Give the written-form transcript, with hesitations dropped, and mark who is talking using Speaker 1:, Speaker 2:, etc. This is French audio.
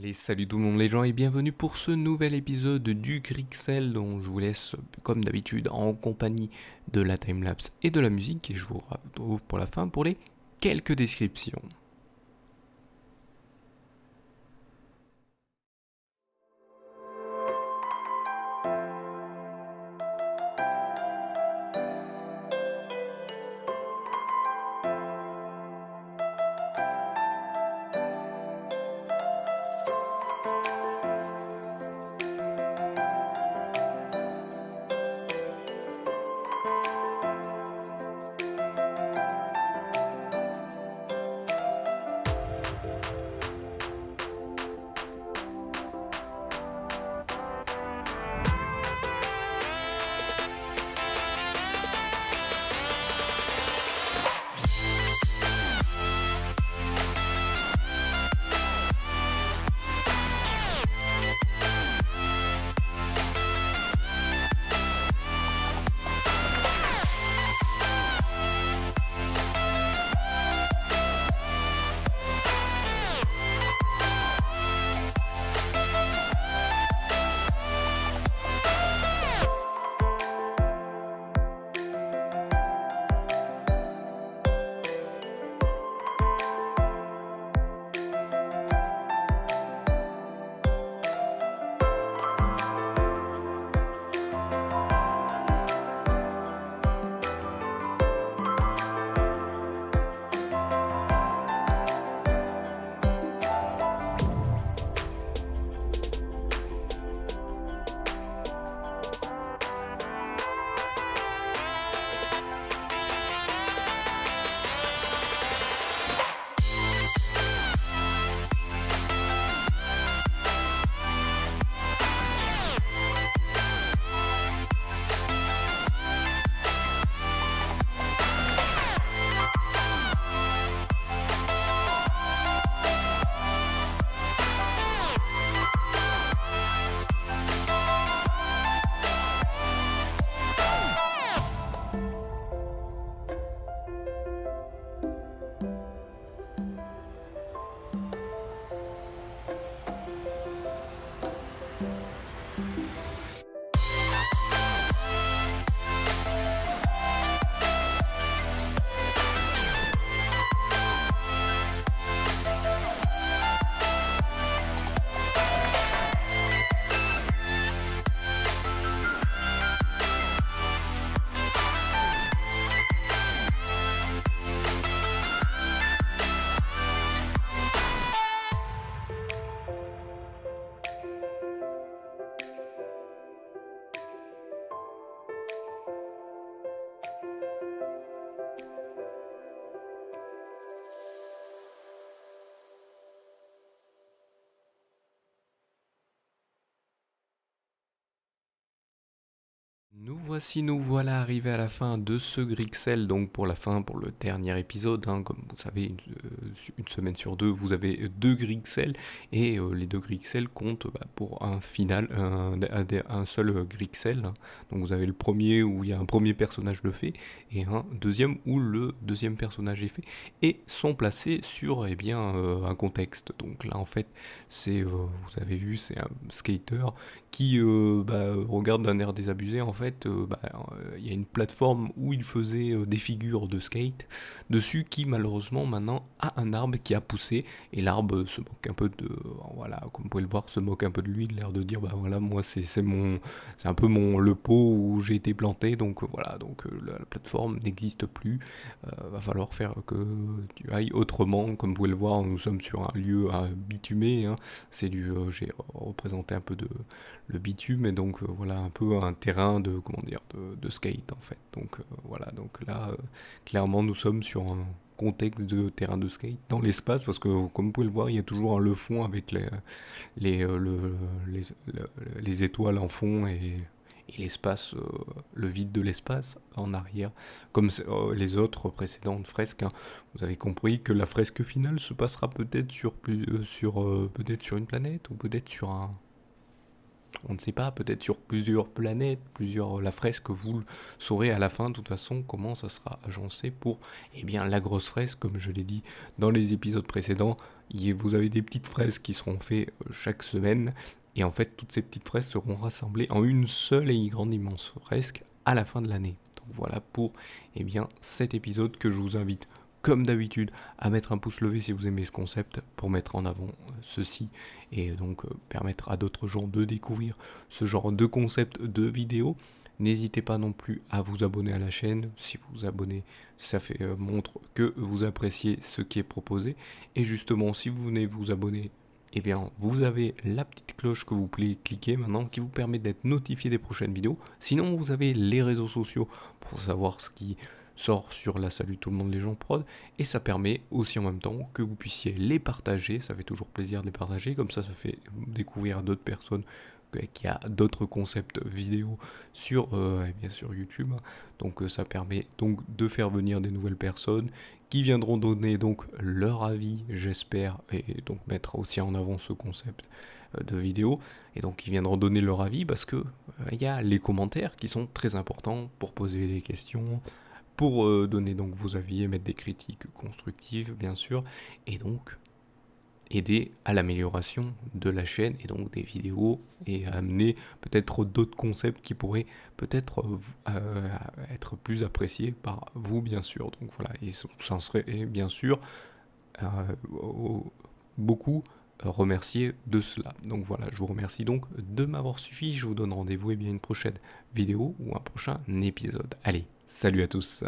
Speaker 1: Allez, salut tout le monde les gens et bienvenue pour ce nouvel épisode du Grixel dont je vous laisse comme d'habitude en compagnie de la timelapse et de la musique et je vous retrouve pour la fin pour les quelques descriptions. Nous voilà arrivés à la fin de ce Grixel, donc pour la fin, pour le dernier épisode, comme vous savez, une semaine sur deux, vous avez deux Grixel, et les deux Grixel comptent pour un final, un seul Grixel, donc vous avez le premier où il y a un premier personnage de fait, et un deuxième où le deuxième personnage est fait, et sont placés sur un contexte, donc là en fait, vous avez vu, c'est un skater qui regarde d'un air désabusé en fait il y a une plateforme où il faisait des figures de skate dessus qui malheureusement maintenant a un arbre qui a poussé et l'arbre se moque un peu de voilà comme vous pouvez le voir se moque un peu de lui, l'air de dire bah voilà moi c'est un peu mon le pot où j'ai été planté donc voilà donc la plateforme n'existe plus, va falloir faire que tu ailles autrement comme vous pouvez le voir nous sommes sur un lieu bitumé c'est du j'ai représenté un peu de le bitume et donc voilà un peu un terrain de comment dire de skate en fait donc voilà donc là clairement nous sommes sur un contexte de terrain de skate dans l'espace parce que comme vous pouvez le voir il y a toujours le fond avec les, les étoiles en fond et l'espace, le vide de l'espace en arrière, comme les autres précédentes fresques. Vous avez compris que la fresque finale se passera peut-être peut-être sur une planète ou peut-être sur un, on ne sait pas, peut-être sur plusieurs planètes, plusieurs la fresque, vous le saurez à la fin de toute façon comment ça sera agencé pour la grosse fresque, comme je l'ai dit dans les épisodes précédents, Vous avez des petites fraises qui seront faites chaque semaine. Et en fait, toutes ces petites fraises seront rassemblées en une seule et grande immense fresque à la fin de l'année. Donc voilà pour cet épisode que je vous invite, comme d'habitude, à mettre un pouce levé si vous aimez ce concept pour mettre en avant ceci et donc permettre à d'autres gens de découvrir ce genre de concept de vidéo. N'hésitez pas non plus à vous abonner à la chaîne. Si vous vous abonnez, ça montre que vous appréciez ce qui est proposé. Et justement, si vous venez vous abonner, vous avez la petite cloche que vous pouvez cliquer maintenant qui vous permet d'être notifié des prochaines vidéos. Sinon, vous avez les réseaux sociaux pour savoir ce qui sort sur la Salut tout le monde les gens prod. Et ça permet aussi en même temps que vous puissiez les partager. Ça fait toujours plaisir de les partager. Comme ça fait découvrir à d'autres personnes qu'il y a d'autres concepts vidéo sur YouTube. Donc ça permet donc de faire venir des nouvelles personnes qui viendront donner donc leur avis, j'espère, et donc mettre aussi en avant ce concept de vidéo. Et donc ils viendront donner leur avis parce que il y a les commentaires qui sont très importants pour poser des questions, pour donner donc vos avis et mettre des critiques constructives bien sûr, et donc aider à l'amélioration de la chaîne et donc des vidéos et amener peut-être d'autres concepts qui pourraient peut-être être plus appréciés par vous bien sûr. Donc voilà, et ça en serait bien sûr euh, beaucoup remercier de cela. Donc voilà, je vous remercie donc de m'avoir suivi. Je vous donne rendez-vous une prochaine vidéo ou un prochain épisode. Allez, salut à tous.